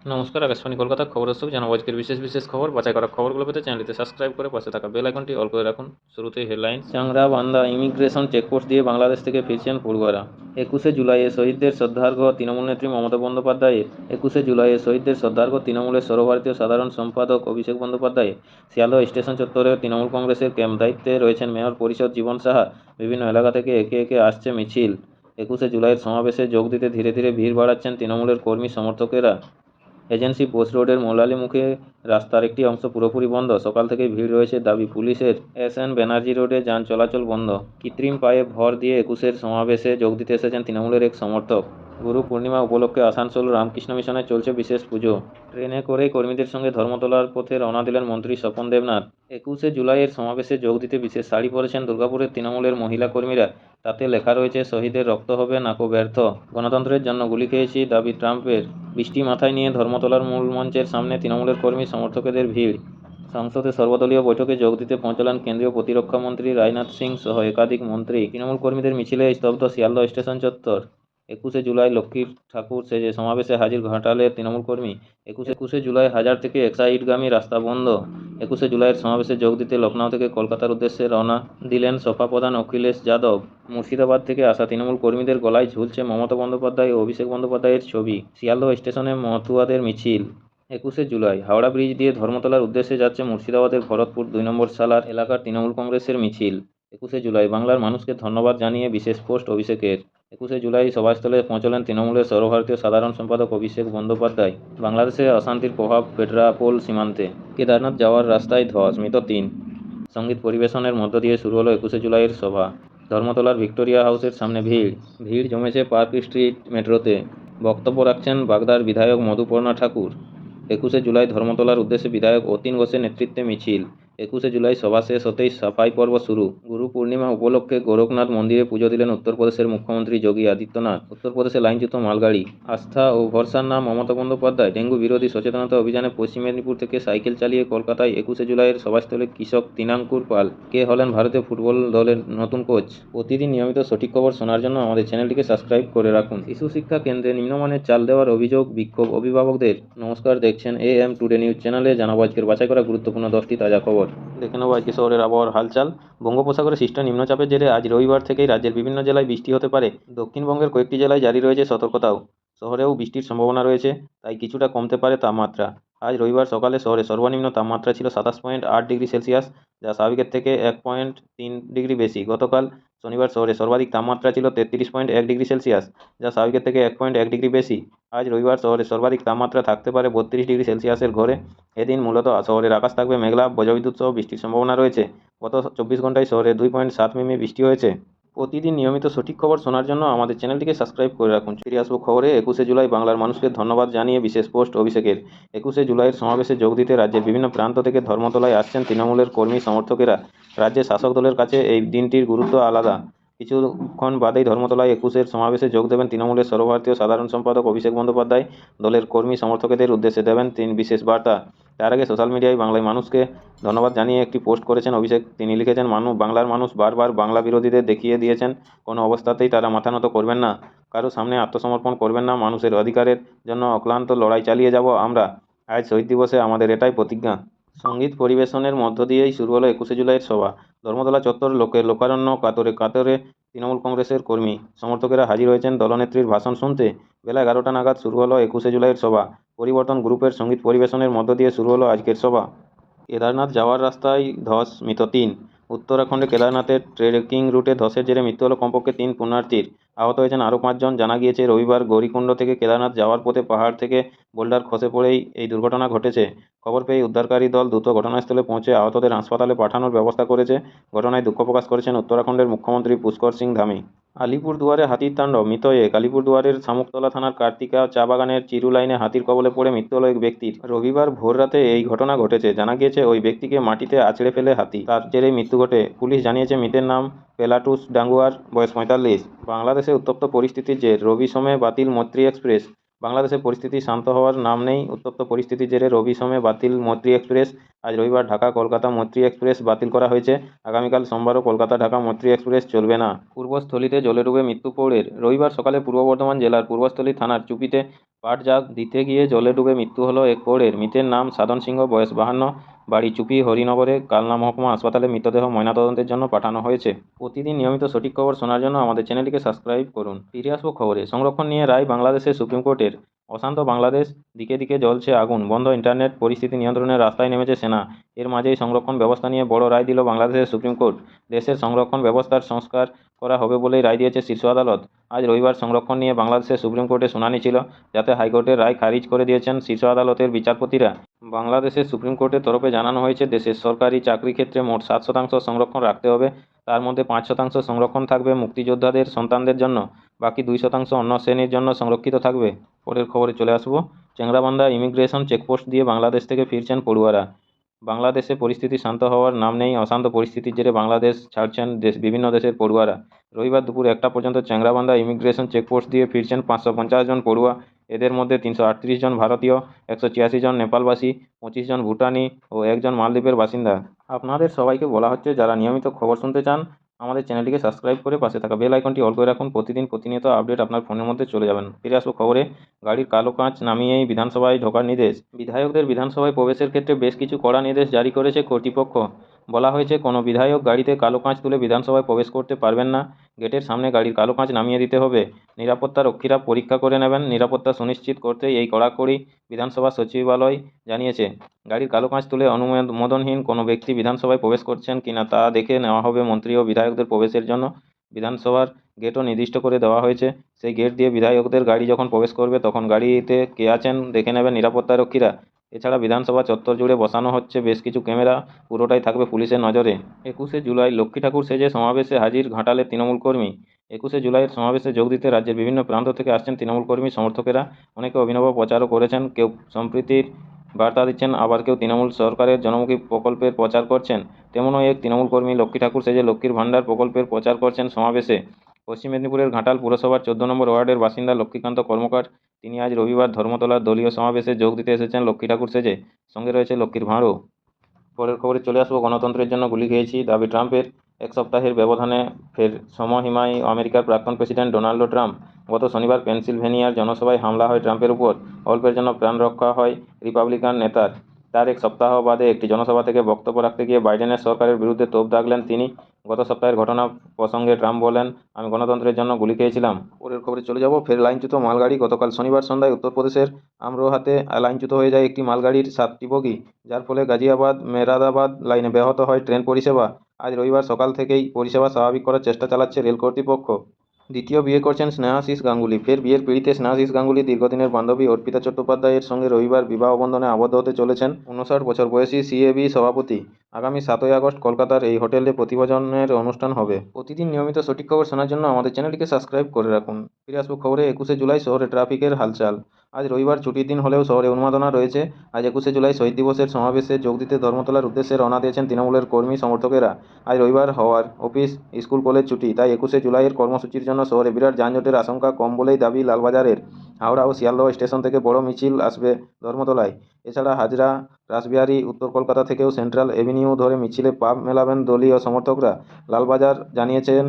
নমস্কার, আকাশবাণী কলকাতা খবর দর্শক জানাবো আজকের বিশেষ বিশেষ খবর। বাছাই করা খবরগুলো পেতে চ্যানেলটিতে সাবস্ক্রাইব করে পাশে থাকা বেল আইকনটি অল করে রাখুন। শুরুতেই হেডলাইন। চাংরা বান্দা ইমিগ্রেশন চেকপোস্ট দিয়ে বাংলাদেশ থেকে ফিরছেন পড়ুয়ারা। 21শে জুলাইয়ে শহীদদের শ্রদ্ধার্ঘ্য তৃণমূল নেত্রী মমতা বন্দ্যোপাধ্যায়ের। 21শে জুলাইয়ে শহীদদের শ্রদ্ধার্ঘ্য তৃণমূলের সর্বভারতীয় সাধারণ সম্পাদক অভিষেক বন্দ্যোপাধ্যায়। শিয়ালদহ স্টেশন চত্বরে তৃণমূল কংগ্রেসের ক্যাম্প দায়িত্বে রয়েছেন মেয়র পরিষদ জীবন সাহা। বিভিন্ন এলাকা থেকে একে একে আসছে মিছিল। 21শে জুলাইয়ের সমাবেশে যোগ দিতে ধীরে ধীরে ভিড় বাড়াচ্ছেন তৃণমূলের কর্মী সমর্থকেরা। এজেন্সি পোস্ট রোডের মৌলালী মুখে রাস্তার একটি অংশ পুরোপুরি বন্ধ। সকাল থেকেই ভিড় রয়েছে দাবি পুলিশের। SN ব্যানার্জি রোডে যান চলাচল বন্ধ। কৃত্রিম পায়ে ভর দিয়ে 21শে সমাবেশে যোগ দিতে এসেছেন তৃণমূলের এক সমর্থক। গুরু পূর্ণিমা উপলক্ষে আসানসোল রামকৃষ্ণ মিশনে চলছে বিশেষ পুজো। ট্রেনে করেই কর্মীদের সঙ্গে ধর্মতলার পথে রওনা দিলেন মন্ত্রী স্বপন দেবনাথ। 21শে জুলাইয়ের সমাবেশে যোগ দিতে বিশেষ শাড়ি পরেছেন দুর্গাপুরের তৃণমূলের মহিলা কর্মীরা। তাতে লেখা রয়েছে, শহীদের রক্ত হবে নাকো ব্যর্থ, গণতন্ত্রের জন্য গুলি খেয়েছি, দাবি ট্রাম্পের। বৃষ্টি মাথায় নিয়ে ধর্মতলার মূল মঞ্চের সামনে তৃণমূলের কর্মী সমর্থকদের ভিড়। সংসদে সর্বদলীয় বৈঠকে যোগ দিতে পৌঁছলেন কেন্দ্রীয় প্রতিরক্ষা মন্ত্রী রাজনাথ সিং সহ একাধিক মন্ত্রী। তৃণমূল কর্মীদের মিছিলে স্তব্ধ শিয়ালদহ স্টেশন চত্বর। 21শে জুলাই লক্ষ্মীর ঠাকুর সেজে সমাবেশে হাজির ঘাটালের তৃণমূল কর্মী। 21শে জুলাই হাজার থেকে এক্সাইডগামী রাস্তা বন্ধ। 21শে জুলাইয়ের সমাবেশে যোগ দিতে লখনৌ থেকে কলকাতার উদ্দেশ্যে রওনা দিলেন সপা প্রধান অখিলেশ যাদব। মুর্শিদাবাদ থেকে আসা তৃণমূল কর্মীদের গলায় ঝুলছে মমতা বন্দ্যোপাধ্যায় ও অভিষেক বন্দ্যোপাধ্যায়ের ছবি। শিয়ালদহ স্টেশনে মতুয়াদের মিছিল। 21শে জুলাই হাওড়া ব্রিজ দিয়ে ধর্মতলার উদ্দেশ্যে যাচ্ছে মুর্শিদাবাদের ভরতপুর 2 নম্বর সালার এলাকার তৃণমূল কংগ্রেসের মিছিল। 21শে জুলাই বাংলার মানুষকে ধন্যবাদ জানিয়ে বিশেষ পোস্ট অভিষেকের। 21শে জুলাই সভাস্থলে পৌঁছলেন তৃণমূলের সর্বভারতীয় সাধারণ সম্পাদক অভিষেক বন্দ্যোপাধ্যায়। বাংলাদেশে অশান্তির প্রভাব পেট্রাপোল সীমান্তে। কেদারনাথ যাওয়ার রাস্তায় ধস, মৃত 3। সঙ্গীত পরিবেশনের মধ্য দিয়ে শুরু হলো 21শে জুলাইয়ের সভা। ধর্মতলার ভিক্টোরিয়া হাউসের সামনে ভিড় জমেছে পার্ক স্ট্রিট মেট্রোতে। বক্তব্য রাখছেন বাগদার বিধায়ক মধুপর্ণা ঠাকুর। 21শে জুলাই ধর্মতলার উদ্দেশ্যে বিধায়ক অতীন ঘোষের নেতৃত্বে মিছিল। 21শে জুলাই সভা শেষ হতেই সাফাই পর্ব শুরু। গুরু পূর্ণিমা উপলক্ষে গোরখনাথ মন্দিরে পুজো দিলেন উত্তরপ্রদেশের মুখ্যমন্ত্রী যোগী আদিত্যনাথ। উত্তরপ্রদেশে লাইনচ্যুত মালগাড়ি। আস্থা ও ভরসার নাম মমতা বন্দ্যোপাধ্যায়। ডেঙ্গু বিরোধী সচেতনতা অভিযানে পশ্চিম মেদিনীপুর থেকে সাইকেল চালিয়ে কলকাতায় 21শে জুলাইয়ের সভাস্থলে কৃষক তিনাঙ্কুর পাল। কে হলেন ভারতীয় ফুটবল দলের নতুন কোচ। প্রতিদিন নিয়মিত সঠিক খবর শোনার জন্য আমাদের চ্যানেলটিকে সাবস্ক্রাইব করে রাখুন। শিশু শিক্ষা কেন্দ্রে নিম্নমানের চাল দেওয়ার অভিযোগ, বিক্ষোভ অভিভাবকদের। নমস্কার, দেখছেন AM টুডে নিউজ চ্যানেলে। জানাবো আজকের বাছাই করা গুরুত্বপূর্ণ 10টি তাজা খবর। দেখে নেব আজকে শহরের আবহাওয়ার হালচাল। বঙ্গোপসাগরে সৃষ্ট নিম্নচাপের জেরে আজ রবিবার থেকেই রাজ্যের বিভিন্ন জেলায় বৃষ্টি হতে পারে। দক্ষিণবঙ্গের কয়েকটি জেলায় জারি রয়েছে সতর্কতাও। শহরেও বৃষ্টির সম্ভাবনা রয়েছে, তাই কিছুটা কমতে পারে তাপমাত্রা। আজ রবিবার সকালে শহরে সর্বনিম্ন তাপমাত্রা ছিল 27.8 ডিগ্রি সেলসিয়াস, যা স্বাভাবিকের থেকে 1.3 ডিগ্রি বেশি। গতকাল শনিবার শহরে সর্বাধিক তাপমাত্রা ছিল 33.1 ডিগ্রি সেলসিয়াস, যা স্বাভাবিকের থেকে 1.1 ডিগ্রি বেশি। আজ রবিবার শহরে সর্বাধিক তাপমাত্রা থাকতে পারে 32 ডিগ্রি সেলসিয়াসের ঘরে। এদিন মূলত শহরের আকাশ থাকবে মেঘলা, বজ্রবিদ্যুৎ সহ বৃষ্টির সম্ভাবনা রয়েছে। গত 24 ঘন্টায় শহরে 2.7 মিমি বৃষ্টি হয়েছে। প্রতিদিন নিয়মিত সঠিক খবর শোনার জন্য আমাদের চ্যানেলটিকে সাবস্ক্রাইব করে রাখুন। ফিরে আসবো খবরে। 21শে জুলাই বাংলার মানুষকে ধন্যবাদ জানিয়ে বিশেষ পোস্ট অভিষেকের। 21শে জুলাইয়ের সমাবেশে যোগ দিতে রাজ্যের বিভিন্ন প্রান্ত থেকে ধর্মতলায় আসছেন তৃণমূলের কর্মী সমর্থকেরা। রাজ্যের শাসক দলের কাছে এই দিনটির গুরুত্ব আলাদা। কিছুক্ষণ বাদেই ধর্মতলায় 21শের সমাবেশে যোগ দেবেন তৃণমূলের সর্বভারতীয় সাধারণ সম্পাদক অভিষেক বন্দ্যোপাধ্যায়। দলের কর্মী সমর্থকদের উদ্দেশ্যে দেবেন তিনি বিশেষ বার্তা। তার আগে সোশ্যাল মিডিয়ায় বাংলায় মানুষকে ধন্যবাদ জানিয়ে একটি পোস্ট করেছেন অভিষেক। তিনি লিখেছেন, বাংলার মানুষ বারবার বাংলা বিরোধীদের দেখিয়ে দিয়েছেন কোনো অবস্থাতেই তারা মাথা নত করবেন না, কারো সামনে আত্মসমর্পণ করবেন না। মানুষের অধিকারের জন্য অক্লান্ত লড়াই চালিয়ে যাব আমরা। আজ শহীদ দিবসে আমাদের এটাই প্রতিজ্ঞা। সঙ্গীত পরিবেশনের মধ্য দিয়েই শুরু হলো 21শে জুলাইয়ের সভা। ধর্মতলা চত্বর লোকারণ্য কাতরে কাতরে তৃণমূল কংগ্রেসের কর্মী সমর্থকেরা হাজির হয়েছেন দলনেত্রীর ভাষণ শুনতে। বেলা 11টা নাগাদ শুরু হলো 21শে জুলাইয়ের সভা। পরিবর্তন গ্রুপের সঙ্গীত পরিবেশনের মধ্য দিয়ে শুরু হলো আজকের সভা। কেদারনাথ যাওয়ার রাস্তায় ধস, মৃত 3। উত্তরাখণ্ডে কেদারনাথের ট্রেকিং রুটে ধসের জেরে মৃত্যু হলো কমপক্ষে 3 পুণ্যার্থীর। আহত হয়েছেন আরও 5 জন। জানা গিয়েছে, রবিবার গৌরীকুণ্ড থেকে কেদারনাথ যাওয়ার পথে পাহাড় থেকে বোল্ডার খসে পড়েই এই দুর্ঘটনা ঘটেছে। খবর পেয়ে উদ্ধারকারী দল দ্রুত ঘটনাস্থলে পৌঁছে আহতদের হাসপাতালে পাঠানোর ব্যবস্থা করেছে। ঘটনায় দুঃখ প্রকাশ করেছেন উত্তরাখণ্ডের মুখ্যমন্ত্রী পুষ্কর সিং ধামি। আলিপুরদুয়ারে হাতির তাণ্ডব, মৃত 1। আলিপুরদুয়ারের শামুকতলা থানার কার্তিকা চা বাগানের চিরু লাইনে হাতির কবলে পড়ে মৃত্যু হলো এক ব্যক্তির। রবিবার ভোররাতে এই ঘটনা ঘটেছে। জানা গিয়েছে, ওই ব্যক্তিকে মাটিতে আছড়ে ফেলে হাতি, তার জেরেই মৃত্যু ঘটে। পুলিশ জানিয়েছে, মৃতের নাম পেলাটুস ডাঙ্গুয়ার, বয়স 45। বাংলাদেশে উত্তপ্ত পরিস্থিতির জের রবি সময়ে বাতিল মৈত্রী এক্সপ্রেস। বাংলাদেশের পরিস্থিতি শান্ত হওয়ার নাম নেই। উত্তপ্ত পরিস্থিতির জেরে রবি সোমে বাতিল মৈত্রী এক্সপ্রেস। আজ রবিবার ঢাকা কলকাতা মৈত্রী এক্সপ্রেস বাতিল করা হয়েছে। আগামীকাল সোমবারও কলকাতা ঢাকা মৈত্রী এক্সপ্রেস চলবে না। পূর্বস্থলীতে জলে ডুবে মৃত্যু পৌড়ের। রবিবার সকালে পূর্ব বর্ধমান জেলার পূর্বস্থলী থানার চুপিতে পাটজাগ দিতে গিয়ে জলে ডুবে মৃত্যু হলো এক পৌড়ের। মৃতের নাম সাধন সিংহ, বয়স 52, বাড়ি চুপি হরিনগরে। কালনা মহকুমা হাসপাতালে মৃতদেহ ময়নাতদন্তের জন্য পাঠানো হয়েছে। প্রতিদিন নিয়মিত সঠিক খবর শোনার জন্য আমাদের চ্যানেলটিকে সাবস্ক্রাইব করুন। ফিরে আসবো খবরে। সংরক্ষণ নিয়ে রায় বাংলাদেশের সুপ্রিম কোর্টের। অশান্ত বাংলাদেশ, দিকে দিকে জ্বলছে আগুন, বন্ধ ইন্টারনেট, পরিস্থিতি নিয়ন্ত্রণে রাস্তায় নেমেছে সেনা। এর মাঝেই সংরক্ষণ ব্যবস্থা নিয়ে বড় রায় দিল বাংলাদেশের সুপ্রিম কোর্ট। দেশের সংরক্ষণ ব্যবস্থার সংস্কার করা হবে বলেই রায় দিয়েছে শীর্ষ আদালত। আজ রবিবার সংরক্ষণ নিয়ে বাংলাদেশের সুপ্রিম কোর্টে শুনানি ছিল, যাতে হাইকোর্টের রায় খারিজ করে দিয়েছেন শীর্ষ আদালতের বিচারপতিরা। বাংলাদেশের সুপ্রিম কোর্টের তরফে জানানো হয়েছে, দেশের সরকারি চাকরি ক্ষেত্রে মোট 7% সংরক্ষণ রাখতে হবে। তার মধ্যে 5% সংরক্ষণ থাকবে মুক্তিযোদ্ধাদের সন্তানদের জন্য, বাকি 2% অন্য শ্রেণীর জন্য সংরক্ষিত থাকবে। পরের খবরে চলে আসবো। চ্যাংড়াবান্ধা ইমিগ্রেশন চেকপোস্ট দিয়ে বাংলাদেশ থেকে ফিরছেন পড়ুয়ারা। বাংলাদেশে পরিস্থিতি শান্ত হওয়ার নাম নেই। অশান্ত পরিস্থিতির জেরে বাংলাদেশ ছাড়ছেন বিভিন্ন দেশের পড়ুয়ারা। রবিবার দুপুর 1টা পর্যন্ত চ্যাংড়াবান্ধা ইমিগ্রেশন চেকপোস্ট দিয়ে ফিরছেন 550 জন পড়ুয়া। এদের মধ্যে 338 জন ভারতীয়, 186 জন নেপালবাসী, 25 জন ভুটানি ও 1 জন মালদ্বীপের বাসিন্দা। আপনাদের সবাইকে বলা হচ্ছে, যারা নিয়মিত খবর শুনতে চান, আমাদের চ্যানেলটিকে সাবস্ক্রাইব করে পাশে থাকা বেল আইকনটি অল করে রাখুন। প্রতিনিয়ত আপডেট আপনার ফোনের মধ্যে চলে যাবেন। ফিরে আসবো খবরে। গাড়ির কালো কাঁচ নামিয়েই বিধানসভায় ঢোকার নির্দেশ। বিধায়কদের বিধানসভায় প্রবেশের ক্ষেত্রে বেশ কিছু কড়া নির্দেশ জারি করেছে কর্তৃপক্ষ। বলা হয়েছে, কোনো বিধায়ক গাড়িতে কালো কাঁচ তুলে বিধানসভায় প্রবেশ করতে পারবেন না। গেটের সামনে গাড়ির কালো কাঁচ নামিয়ে দিতে হবে। নিরাপত্তা রক্ষীরা পরীক্ষা করে নেবেন। নিরাপত্তা সুনিশ্চিত করতেই এই কড়াকড়ি, বিধানসভা সচিবালয় জানিয়েছে। গাড়ির কালো কাঁচ তুলে অনুমোদনহীন কোনো ব্যক্তি বিধানসভায় প্রবেশ করছেন কিনা তা দেখে নেওয়া হবে। মন্ত্রী ও বিধায়কদের প্রবেশের জন্য বিধানসভার গেটও নির্দিষ্ট করে দেওয়া হয়েছে। সেই গেট দিয়ে বিধায়কদের গাড়ি যখন প্রবেশ করবে, তখন গাড়িতে কে আছেন দেখে নেবেন নিরাপত্তারক্ষীরা। এছাড়া বিধানসভা চত্বর জুড়ে বসানো হচ্ছে বেশ কিছু ক্যামেরা, পুরোটাই থাকবে পুলিশের নজরে। 21শে জুলাই লক্ষ্মী ঠাকুর সেজে সমাবেশে হাজির ঘাটালের তৃণমূল কর্মী। 21শে জুলাইয়ের সমাবেশে যোগ দিতে রাজ্যের বিভিন্ন প্রান্ত থেকে আসছেন তৃণমূল কর্মী সমর্থকেরা। অনেকে অভিনব প্রচারও করেছেন। কেউ সম্প্রীতির বার্তা দিচ্ছেন, আবার কেউ তৃণমূল সরকারের জনমুখী প্রকল্পের প্রচার করছেন। তেমনই এক তৃণমূল কর্মী লক্ষ্মী ঠাকুর সেজে লক্ষ্মীর ভাণ্ডার প্রকল্পের প্রচার করছেন সমাবেশে। পশ্চিম মেদিনীপুরের ঘাটাল পুরসভার 14 নম্বর ওয়ার্ডের বাসিন্দা লক্ষ্মীকান্ত কর্মকার। তিনি আজ রবিবার ধর্মতলার দলীয় সমাবেশে যোগ দিতে এসেছেন লক্ষ্মী ঠাকুর সেজে। সঙ্গে রয়েছে লক্ষ্মীর ভাঁড়ও। পরের খবরে চলে আসবো। গণতন্ত্রের জন্য গুলি খেয়েছি, দাবি ট্রাম্পের। 1 সপ্তাহের ব্যবধানে ফের সমহিমায় আমেরিকার প্রাক্তন প্রেসিডেন্ট ডোনাল্ড ট্রাম্প। গত শনিবার পেনসিলভেনিয়ার জনসভায় হামলা হয় ট্রাম্পের উপর। অল্পের জন্য প্রাণ রক্ষা হয় রিপাবলিকান নেতার। তার 1 সপ্তাহ বাদে একটি জনসভা থেকে বক্তব্য রাখতে গিয়ে বাইডেনের সরকারের বিরুদ্ধে তোপ দাগলেন তিনি। গত সপ্তাহের ঘটনা প্রসঙ্গে ট্রাম্প বলেন, আমি গণতন্ত্রের জন্য গুলি খেয়েছিলাম। পরের খবরে চলে যাব। ফের লাইনচ্যুত মালগাড়ি। গতকাল শনিবার সন্ধ্যায় উত্তরপ্রদেশের আমরোহাতে লাইনচ্যুত হয়ে যায় একটি মালগাড়ির 7টি বগি, যার ফলে গাজিয়াবাদ মেরাদাবাদ লাইনে ব্যাহত হয় ট্রেন পরিষেবা। আজ রবিবার সকাল থেকেই পরিষেবা স্বাভাবিক করার চেষ্টা চালাচ্ছে রেল কর্তৃপক্ষ। দ্বিতীয় বিয়ে করছেন স্নেহাশিস গাঙ্গুলি। ফের বিয়ের পিড়িতে স্নেহাশিস গাঙ্গুলি। দীর্ঘদিনের বান্ধবী অর্পিতা চট্টোপাধ্যায়ের সঙ্গে রবিবার বিবাহ বন্ধনে আবদ্ধ হতে চলেছেন 59 বছর বয়সী সিএবি সভাপতি। আগামী 7ই আগস্ট কলকাতার এই হোটেলে প্রতিভোজনের অনুষ্ঠান হবে। প্রতিদিন নিয়মিত সঠিক খবর শোনার জন্য আমাদের চ্যানেলটিকে সাবস্ক্রাইব করে রাখুন। ফিরে আসবো খবরে। 21শে জুলাই শহরে ট্রাফিকের হালচাল। আজ রবিবার ছুটির দিন হলেও শহরে উন্মাদনা রয়েছে। আজ 21শে জুলাই শহীদ দিবসের সমাবেশে যোগ দিতে ধর্মতলার উদ্দেশ্যে রওনা দিয়েছেন তৃণমূলের কর্মী সমর্থকেরা। আজ রবিবার হওয়ার অফিস, স্কুল, কলেজ ছুটি, তাই 21শে জুলাইয়ের কর্মসূচির জন্য শহরে বিরাট যানজটের আশঙ্কা কম বলেই দাবি লালবাজারের। হাওড়া ও শিয়ালদহ স্টেশন থেকে বড় মিছিল আসবে ধর্মতলায়। এছাড়া হাজরা, রাসবিহারী, উত্তর কলকাতা থেকেও সেন্ট্রাল এভিনিউ ধরে মিছিলে পা মেলাবেন দলীয় সমর্থকরা। লালবাজার জানিয়েছেন,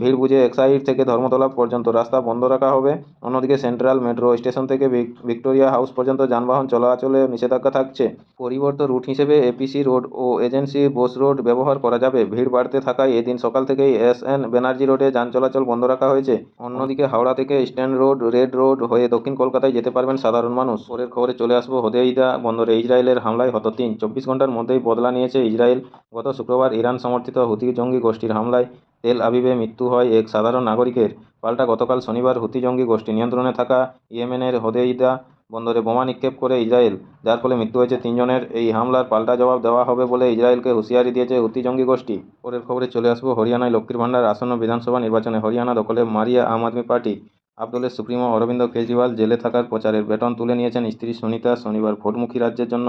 ভিড় বুঝে এক্সাইড থেকে ধর্মতলা পর্যন্ত রাস্তা বন্ধ রাখা হবে। অন্যদিকে সেন্ট্রাল মেট্রো স্টেশন থেকে ভিক্টোরিয়া হাউস পর্যন্ত যানবাহন চলাচলে নিষেধাজ্ঞা থাকছে। পরিবর্ত রুট হিসেবে এপিসি রোড ও এজেন্সি বোস রোড ব্যবহার করা যাবে। ভিড় বাড়তে থাকায় এদিন সকাল থেকেই SN ব্যানার্জি রোডে যান চলাচল বন্ধ রাখা হয়েছে। অন্যদিকে হাওড়া থেকে স্ট্যান্ড রোড, রেড রোড হয়ে দক্ষিণ কলকাতায় যেতে পারবেন সাধারণ মানুষ। পরের খবরে চলে আসবো। হোদেইদা বন্দরে ইসরায়েলের হামলায় হত 3। 24 ঘন্টার মধ্যেই বদলা নিয়েছে ইসরায়েল। গত শুক্রবার ইরান সমর্থিত হুতি জঙ্গি গোষ্ঠীর হামলায় তেল আবিবে মৃত্যু হয় এক সাধারণ নাগরিকের। পাল্টা গতকাল শনিবার হুতি জঙ্গি গোষ্ঠী নিয়ন্ত্রণে থাকা ইয়েমেনের হোদেইদা বন্দরে বোমা নিক্ষেপ করে ইসরায়েল, যার ফলে মৃত্যু হয়েছে 3 জনের। এই হামলার পাল্টা জবাব দেওয়া হবে বলে ইসরায়েলকে হুঁশিয়ারি দিয়েছে হুতি জঙ্গি গোষ্ঠী। পরের খবরে চলে আসবো। হরিয়ানায় লক্ষ্মীর ভাণ্ডার। আসন্ন বিধানসভা নির্বাচনে হরিয়ানা দখলে মারিয়া আম আদমি পার্টি। আপ-দলের সুপ্রিমো অরবিন্দ কেজরিওয়াল জেলে থাকার প্রচারের ব্যাটন তুলে নিয়েছেন স্ত্রী সুনিতা। শনিবার ভোটমুখী রাজ্যের জন্য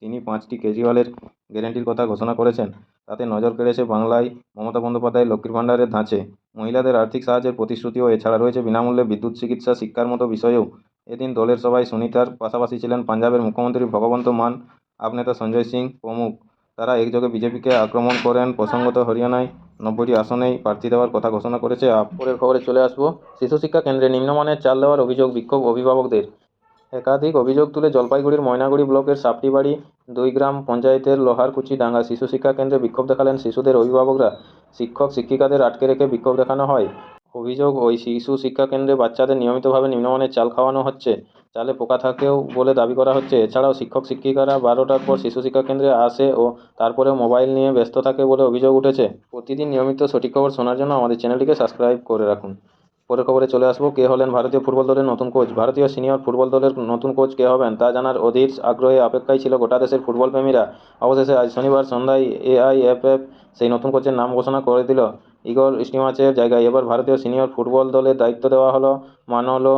তিনি 5টি কেজরিওয়ালের গ্যারান্টির কথা ঘোষণা করেছেন। তাতে নজর কেড়েছে বাংলায় মমতা বন্দ্যোপাধ্যায়ের লক্ষ্মীর ভাণ্ডারের ধাঁচে। মহিলাদের আর্থিক সাহায্যের প্রতিশ্রুতিও। এছাড়া রয়েছে বিনামূল্যে বিদ্যুৎ, চিকিৎসা, শিক্ষার মতো বিষয়েও। এদিন দলের সভায় সুনিতার পাশাপাশি ছিলেন পাঞ্জাবের মুখ্যমন্ত্রী ভগবন্ত মান, আপ নেতা সঞ্জয় সিং প্রমুখ। তারা একযোগে বিজেপিকে আক্রমণ করেন। প্রসঙ্গত হরিয়ানায় 90টি আসনেই প্রার্থী দেওয়ার কথা ঘোষণা করেছে আপ। পরের খবরে চলে আসবো। শিশু শিক্ষা কেন্দ্রে নিম্নমানের চাল দেওয়ার অভিযোগ, বিক্ষোভ অভিভাবকদের। একাধিক অভিযোগ তুলে জলপাইগুড়ির ময়নাগুড়ি ব্লকের সাপটিবাড়ি 2 গ্রাম পঞ্চায়েতের লোহারকুচি ডাঙ্গা শিশু শিক্ষা কেন্দ্রে বিক্ষোভ দেখালেন শিশুদের অভিভাবকরা। শিক্ষক শিক্ষিকাদের আটকে রেখে বিক্ষোভ দেখানো হয়। অভিযোগ, ওই শিশু শিক্ষা কেন্দ্রে বাচ্চাদের নিয়মিতভাবে নিম্নমানের চাল খাওয়ানো হচ্ছে, চালে পোকা থাকেও বলে দাবি করা হচ্ছে। এছাড়াও শিক্ষক শিক্ষিকারা 12টার পর শিশু শিক্ষা কেন্দ্রে আসে ও তারপরেও মোবাইল নিয়ে ব্যস্ত থাকে বলে অভিযোগ উঠেছে। প্রতিদিন নিয়মিত সঠিক খবর শোনার জন্য আমাদের চ্যানেলটিকে সাবস্ক্রাইব করে রাখুন। পরের খবরে চলে আসবো। কে হলেন ভারতীয় ফুটবল দলের নতুন কোচ? ভারতীয় সিনিয়র ফুটবল দলের নতুন কোচ কে হবেন তা জানার অধীর আগ্রহে অপেক্ষায় ছিল গোটা দেশের ফুটবল প্রেমীরা। অবশেষে আজ শনিবার সন্ধ্যায় AIFF সেই নতুন কোচের নাম ঘোষণা করে দিল। ইগর স্টিমাচের জায়গায় এবার ভারতীয় সিনিয়র ফুটবল দলের দায়িত্ব দেওয়া হলো মানোলো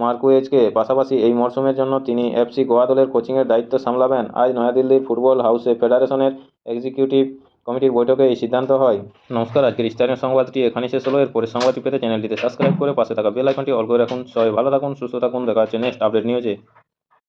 মার্কুয়েজকে। পাশাপাশি এই মরশুমের জন্য তিনি FC গোয়া দলের কোচিংয়ের দায়িত্ব সামলাবেন। আজ নয়াদিল্লির ফুটবল হাউসে ফেডারেশনের এক্সিকিউটিভ কমিটির বৈঠকে এই সিদ্ধান্ত হয়। নমস্কার, আজকের স্থানীয় সংবাদটি এখানেই শেষ হলো। এরপরে সংবাদটি পেতে চ্যানেলটিতে সাবস্ক্রাইব করে পাশে থাকা বেল আইকনটি অল করে রাখুন। সবাই ভালো থাকুন, সুস্থ থাকুন। দেখা হচ্ছে নেক্সট আপডেট নিউজে।